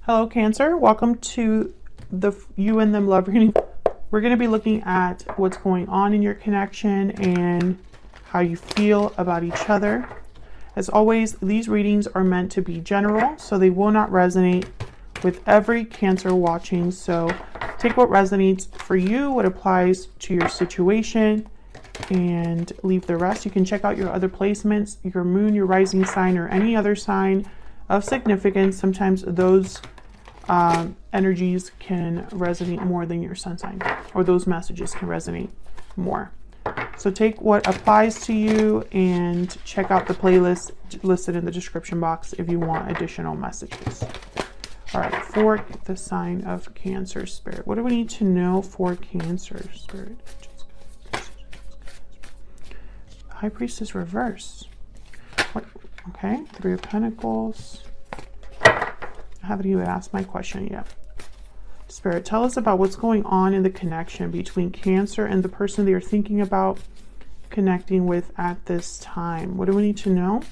Hello, Cancer. Welcome to the You and Them Love reading. We're going to be looking at what's going on in your connection and how you feel about each other. As always, these readings are meant to be general, so they will not resonate with every Cancer watching. So take what resonates for you, what applies to your situation, and leave the rest. You can check out your other placements, your moon, your rising sign, or any other sign of significance. Sometimes those energies can resonate more than your sun sign, or those messages can resonate more. So take what applies to you and check out the playlist listed in the description box if you want additional messages. All right, for the sign of Cancer Spirit, what do we need to know for Cancer Spirit? High Priestess reverse. What? Okay, Three of Pentacles. I haven't even asked my question yet. Spirit, tell us about what's going on in the connection between Cancer and the person that you're thinking about connecting with at this time. What do we need to know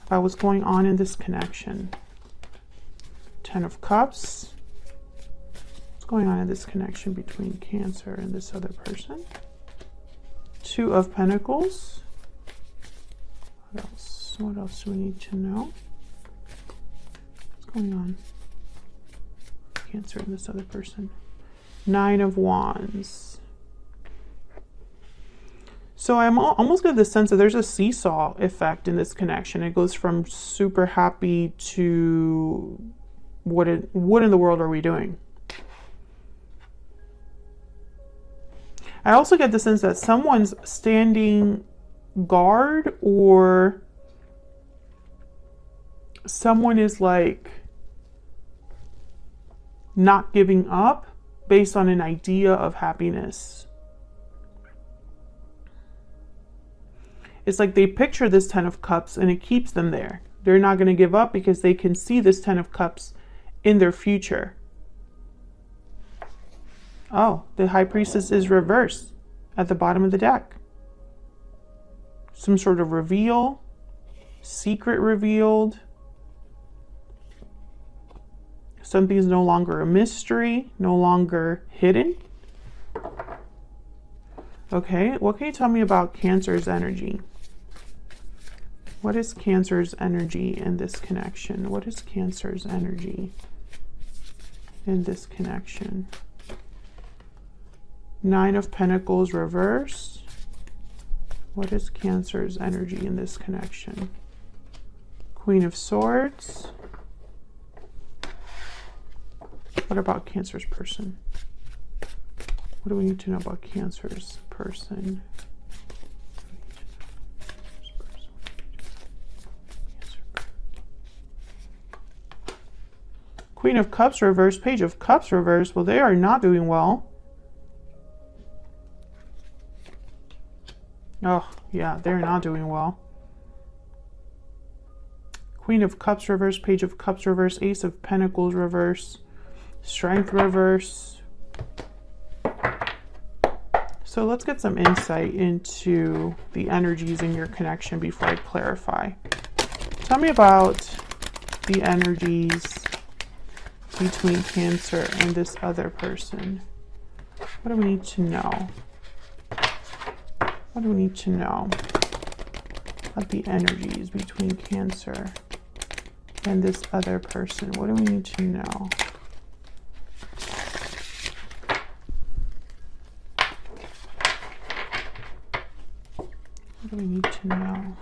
about what's going on in this connection? Ten of Cups. What's going on in this connection between Cancer and this other person? Two of Pentacles. What else? What else do we need to know? What's going on? Cancer and this other person. Nine of Wands. So I'm almost getting the sense that there's a seesaw effect in this connection. It goes from super happy to what in the world are we doing? I also get the sense that someone's standing guard, or someone is like not giving up based on an idea of happiness. It's like they picture this Ten of Cups and it keeps them there. They're not going to give up because they can see this Ten of Cups in their future. Oh, the High Priestess is reversed at the bottom of the deck. Some sort of reveal, secret revealed. Something's no longer a mystery, no longer hidden. Okay, what can you tell me about Cancer's energy? What is Cancer's energy in this connection? What is Cancer's energy in this connection? Nine of Pentacles reverse. What is Cancer's energy in this connection? Queen of Swords. What about Cancer's person? What do we need to know about Cancer's person? Queen of Cups reverse, Page of Cups reverse. Well, they are not doing well. Oh, yeah, they're not doing well. Queen of Cups reverse, Page of Cups reverse, Ace of Pentacles reverse, Strength reverse. So let's get some insight into the energies in your connection before I clarify. Tell me about the energies between Cancer and this other person. What do we need to know? What do we need to know about the energies between Cancer and this other person? What do we need to know? What do we need to know?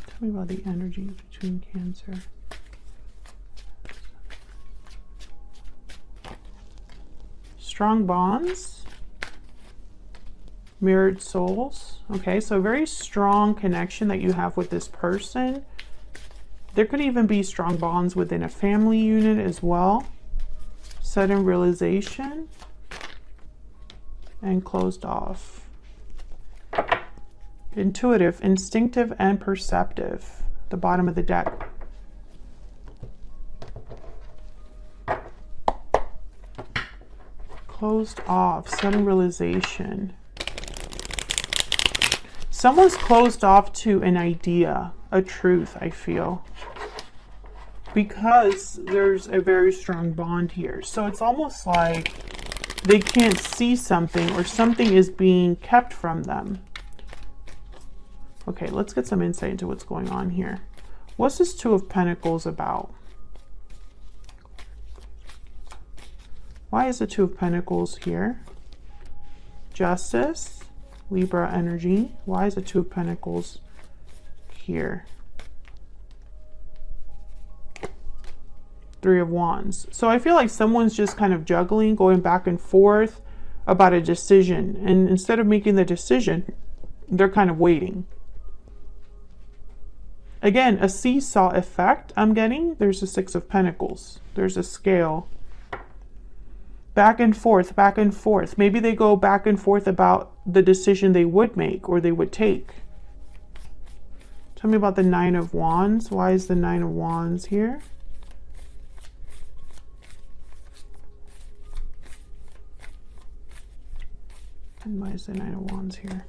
Tell me about the energies between Cancer. Strong bonds. Mirrored souls. Okay, so very strong connection that you have with this person. There could even be strong bonds within a family unit as well. Sudden realization. And closed off. Intuitive, instinctive, and perceptive. The bottom of the deck. Closed off, sudden realization. Someone's closed off to an idea, a truth, I feel. because there's a very strong bond here. So it's almost like they can't see something, or something is being kept from them. Okay, let's get some insight into what's going on here. What's this Two of Pentacles about? Why is the Two of Pentacles here? Justice, Libra energy. Why is the Two of Pentacles here? Three of Wands. So I feel like someone's just kind of juggling, going back and forth about a decision. And instead of making the decision, they're kind of waiting. Again, a seesaw effect I'm getting. There's a Six of Pentacles. There's a scale. Back and forth, back and forth. Maybe they go back and forth about the decision they would make or they would take. Tell me about the Nine of Wands. Why is the Nine of Wands here? And why is the Nine of Wands here?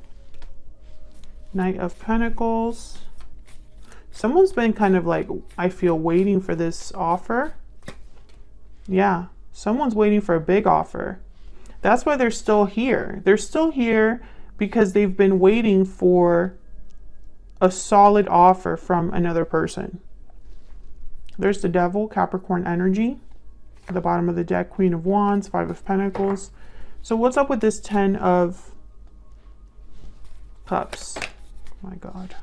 Knight of Pentacles. Someone's been kind of like, I feel, waiting for this offer. Yeah, someone's waiting for a big offer. That's why they're still here. They're still here because they've been waiting for a solid offer from another person. There's the Devil, Capricorn energy. At the bottom of the deck, Queen of Wands, Five of Pentacles. So what's up with this Ten of Cups? Oh my God.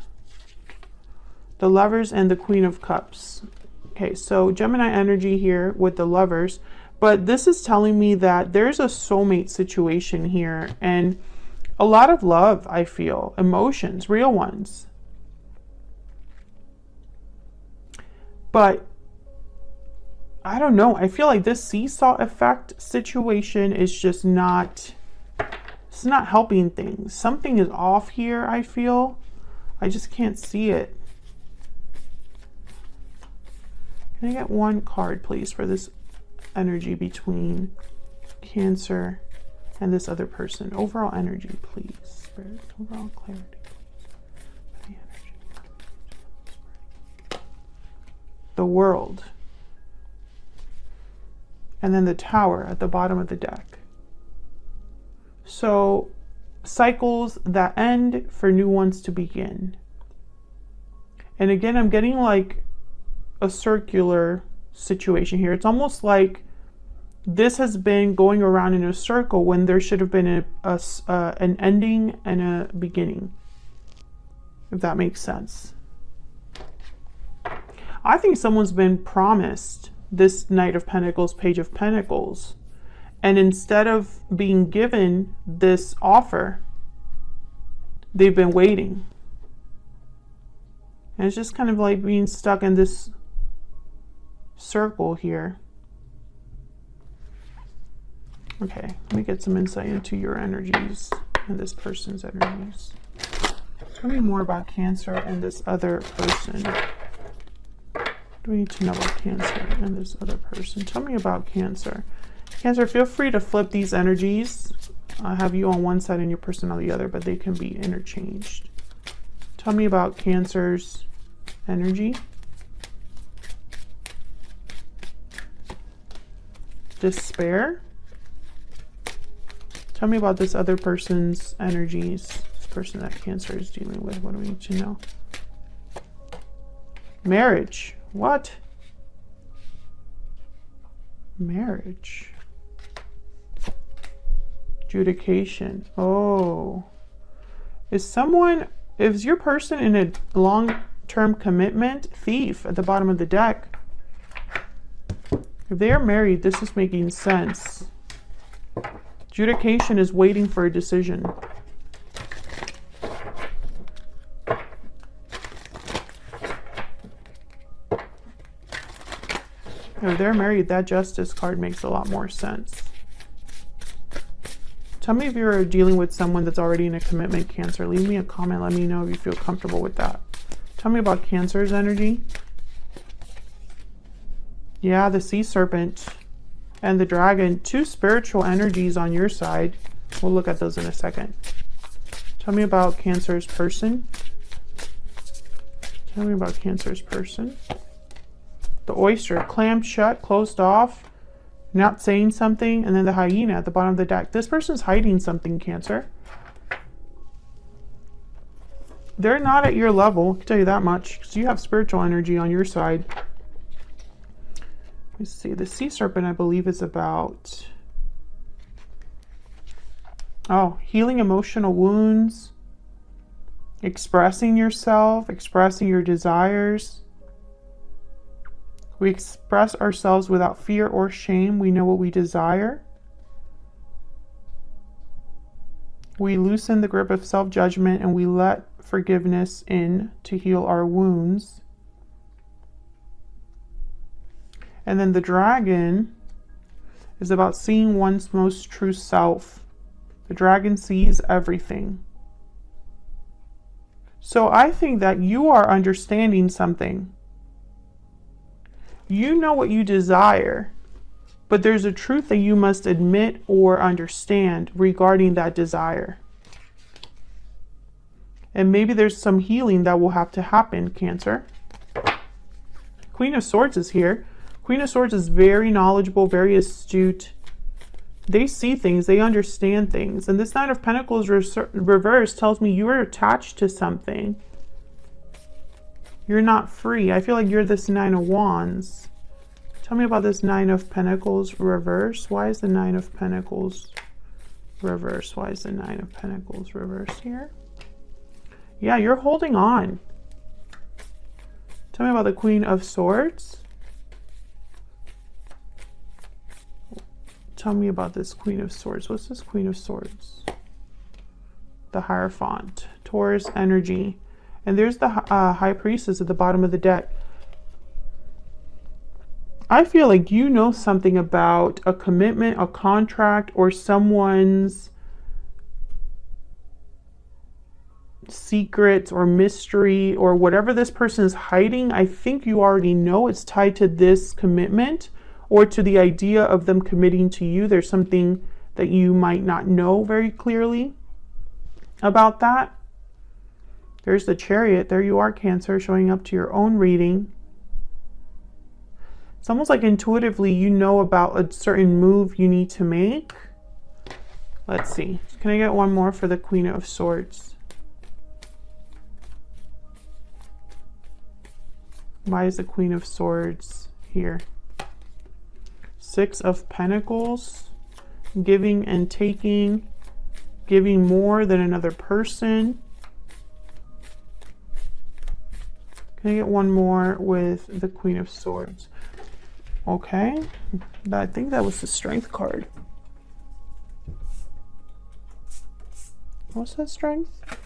The Lovers and the Queen of Cups. Okay, so Gemini energy here with the Lovers. But this is telling me that there's a soulmate situation here. And a lot of love, I feel. Emotions, real ones. But I don't know. I feel like this seesaw effect situation is just not, it's not helping things. Something is off here, I feel. I just can't see it. Can I get one card, please, for this energy between Cancer and this other person? Overall energy, please. Spirit, overall clarity, please. The energy. The World. And then the Tower at the bottom of the deck. So cycles that end for new ones to begin. And again, I'm getting like a circular situation here. It's almost like this has been going around in a circle when there should have been an ending and a beginning, if that makes sense. I think someone's been promised this Knight of Pentacles, Page of Pentacles, and instead of being given this offer, they've been waiting. And it's just kind of like being stuck in this circle here. Okay, let me get some insight into your energies and this person's energies. Tell me more about Cancer and this other person. What do we need to know about Cancer and this other person? Tell me about Cancer. Cancer, feel free to flip these energies. I have you on one side and your person on the other, but they can be interchanged. Tell me about Cancer's energy. Despair. Tell me about this other person's energies. This person that Cancer is dealing with. What do we need to know? Marriage. What? Marriage. Adjudication. Oh. Is your person in a long-term commitment? Thief at the bottom of the deck. If they are married, this is making sense. Adjudication is waiting for a decision. If they're married, that Justice card makes a lot more sense. Tell me if you're dealing with someone that's already in a commitment, Cancer. Leave me a comment. Let me know if you feel comfortable with that. Tell me about Cancer's energy. Yeah, the Sea Serpent and the Dragon. Two spiritual energies on your side. We'll look at those in a second. Tell me about Cancer's person. Tell me about Cancer's person. The oyster, clammed shut, closed off, not saying something, and then the hyena at the bottom of the deck. This person's hiding something, Cancer. They're not at your level, I can tell you that much, because you have spiritual energy on your side. Let's see, the sea serpent, I believe, is about, oh, healing emotional wounds, expressing yourself, expressing your desires. We express ourselves without fear or shame. We know what we desire. We loosen the grip of self-judgment and we let forgiveness in to heal our wounds. And then the dragon is about seeing one's most true self. The dragon sees everything. So I think that you are understanding something. You know what you desire, but there's a truth that you must admit or understand regarding that desire. And maybe there's some healing that will have to happen, Cancer. Queen of Swords is here. Queen of Swords is very knowledgeable, very astute. They see things, they understand things. And this Knight of Pentacles reverse tells me you are attached to something. You're not free. I feel like you're this Nine of Wands. Tell me about this Nine of Pentacles reverse. Why is the Nine of Pentacles reverse? Why is the Nine of Pentacles reverse here? Yeah, you're holding on. Tell me about the Queen of Swords. Tell me about this Queen of Swords. What's this Queen of Swords? The Hierophant. Taurus energy. And there's the High Priestess at the bottom of the deck. I feel like you know something about a commitment, a contract, or someone's secrets or mystery or whatever this person is hiding. I think you already know it's tied to this commitment or to the idea of them committing to you. There's something that you might not know very clearly about that. There's the Chariot. There you are, Cancer, showing up to your own reading. It's almost like intuitively you know about a certain move you need to make. Let's see. Can I get one more for the Queen of Swords? Why is the Queen of Swords here? Six of Pentacles. Giving and taking. Giving more than another person. Can I get one more with the Queen of Swords? Okay. I think that was the Strength card. What's that, Strength?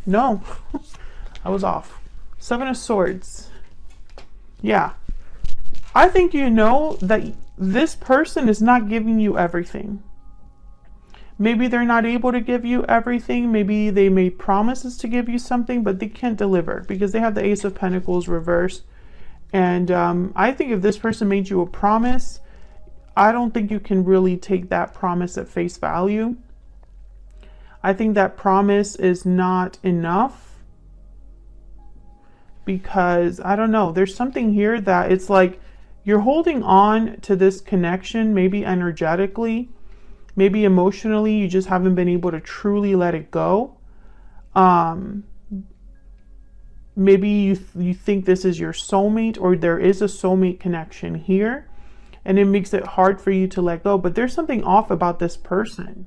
No. I was off. Seven of Swords. Yeah. I think you know that this person is not giving you everything. Maybe they're not able to give you everything. Maybe they made promises to give you something, but they can't deliver because they have the Ace of Pentacles reversed. And I think if this person made you a promise, I don't think you can really take that promise at face value. I think that promise is not enough because, I don't know, there's something here that it's like you're holding on to this connection, maybe energetically. Maybe emotionally, you just haven't been able to truly let it go. Maybe you think this is your soulmate or there is a soulmate connection here. And it makes it hard for you to let go. But there's something off about this person.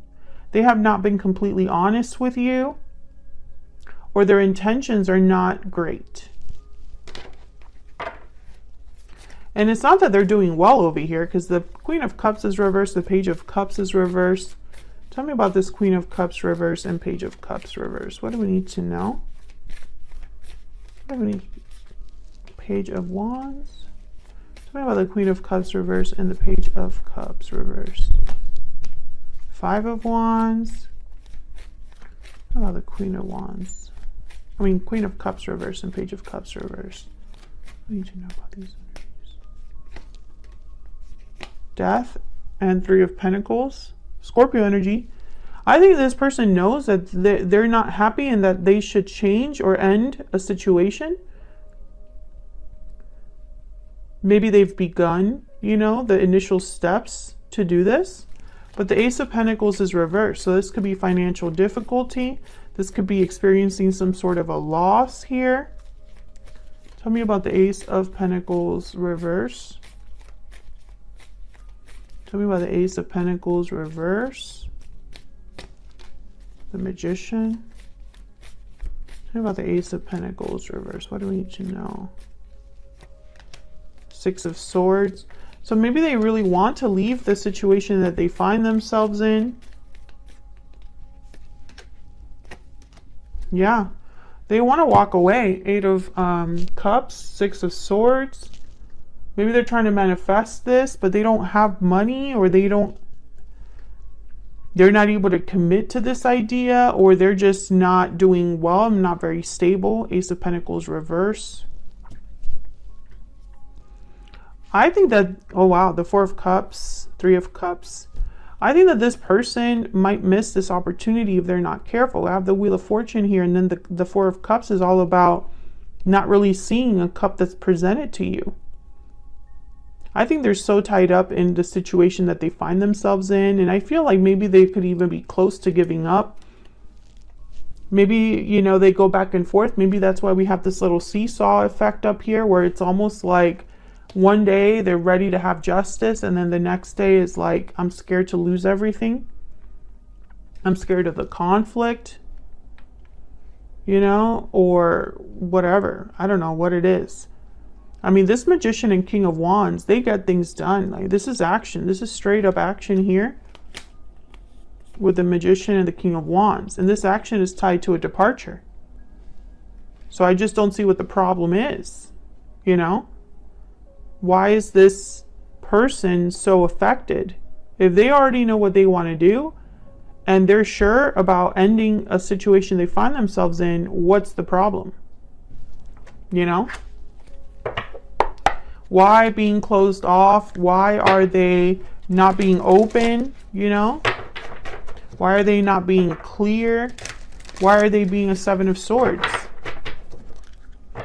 They have not been completely honest with you. Or their intentions are not great. And it's not that they're doing well over here because the Queen of Cups is reversed, the Page of Cups is reversed. Tell me about this Queen of Cups reversed and Page of Cups reversed. What do we need to know? What do we need? Page of Wands. Tell me about the Queen of Cups reversed and the Page of Cups reversed. Five of Wands. How about the Queen of Wands? I mean, Queen of Cups reversed and Page of Cups reversed. What do you need to know about these? Death and Three of Pentacles. Scorpio energy. I think this person knows that they're not happy and that they should change or end a situation. Maybe they've begun, you know, the initial steps to do this. But the Ace of Pentacles is reversed. So this could be financial difficulty. This could be experiencing some sort of a loss here. Tell me about the Ace of Pentacles reverse. Tell me about the Ace of Pentacles reverse. The Magician. Tell me about the Ace of Pentacles reverse. What do we need to know? Six of Swords. So maybe they really want to leave the situation that they find themselves in. Yeah. They want to walk away. Eight of Cups, Six of Swords. Maybe they're trying to manifest this, but they don't have money, or they're not able to commit to this idea, or they're just not doing well, not very stable. Ace of Pentacles reverse. I think that, oh wow, the Four of Cups, Three of Cups. I think that this person might miss this opportunity if they're not careful. I have the Wheel of Fortune here, and then the Four of Cups is all about not really seeing a cup that's presented to you. I think they're so tied up in the situation that they find themselves in, and I feel like maybe they could even be close to giving up. Maybe, you know, they go back and forth. Maybe that's why we have this little seesaw effect up here, where it's almost like one day they're ready to have justice, and then the next day is like, I'm scared to lose everything. I'm scared of the conflict, you know, or whatever. I don't know what it is. I mean, this Magician and King of Wands, they get things done. Like, this is action. This is straight up action here with the Magician and the King of Wands. And this action is tied to a departure. So I just don't see what the problem is, you know? Why is this person so affected? If they already know what they want to do and they're sure about ending a situation they find themselves in, what's the problem? You know? Why being closed off? Why are they not being open? You know? Why are they not being clear? Why are they being a Seven of Swords?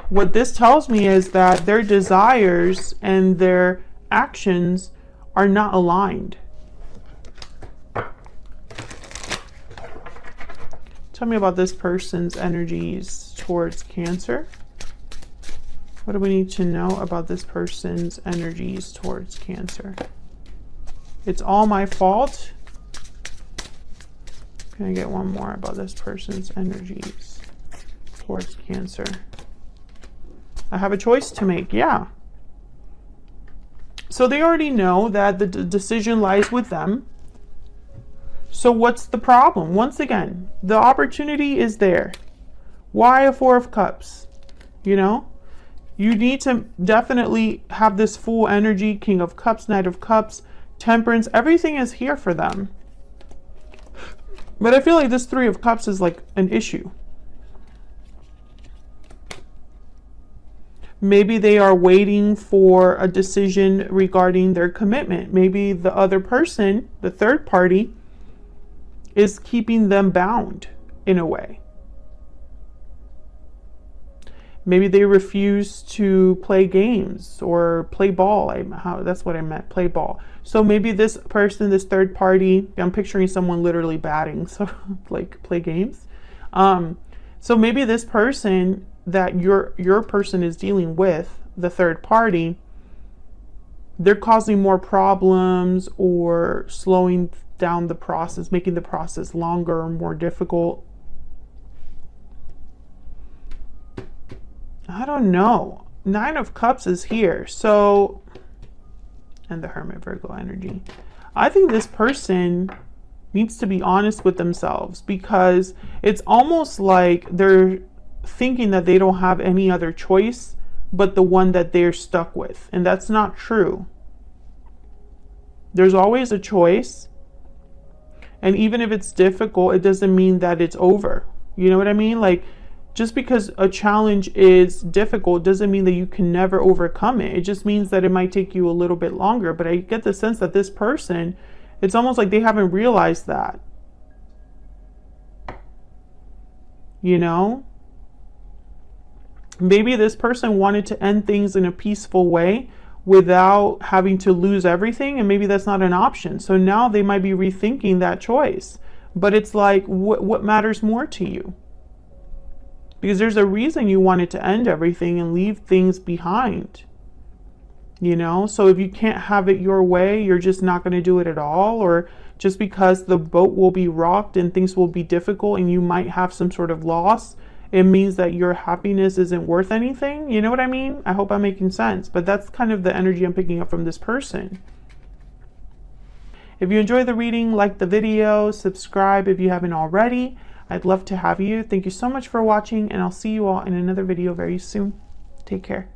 What this tells me is that their desires and their actions are not aligned. Tell me about this person's energies towards Cancer. What do we need to know about this person's energies towards Cancer? It's all my fault. Can I get one more about this person's energies towards Cancer? I have a choice to make. Yeah. So they already know that the decision lies with them. So what's the problem? Once again, the opportunity is there. Why a Four of Cups? You know? You need to definitely have this full energy. King of Cups, Knight of Cups, Temperance. Everything is here for them. But I feel like this Three of Cups is like an issue. Maybe they are waiting for a decision regarding their commitment. Maybe the other person, the third party, is keeping them bound in a way. Maybe they refuse to play games or play ball. That's what I meant, play ball. So maybe this person, this third party, I'm picturing someone literally batting, so like play games. So maybe this person that your person is dealing with, the third party, they're causing more problems or slowing down the process, making the process longer or more difficult. I don't know. Nine of Cups is here. So, and the Hermit, Virgo energy. I think this person needs to be honest with themselves, because it's almost like they're thinking that they don't have any other choice but the one that they're stuck with. And that's not true. There's always a choice. And even if it's difficult, it doesn't mean that it's over. You know what I mean? Like, just because a challenge is difficult doesn't mean that you can never overcome it. It just means that it might take you a little bit longer. But I get the sense that this person, it's almost like they haven't realized that. You know? Maybe this person wanted to end things in a peaceful way, without having to lose everything, and maybe that's not an option. So now they might be rethinking that choice. But it's like, what matters more to you? Because there's a reason you wanted to end everything and leave things behind. You know, so if you can't have it your way, you're just not going to do it at all. Or just because the boat will be rocked and things will be difficult and you might have some sort of loss, it means that your happiness isn't worth anything. You know what I mean? I hope I'm making sense. But that's kind of the energy I'm picking up from this person. If you enjoy the reading, like the video, subscribe if you haven't already. I'd love to have you. Thank you so much for watching, and I'll see you all in another video very soon. Take care.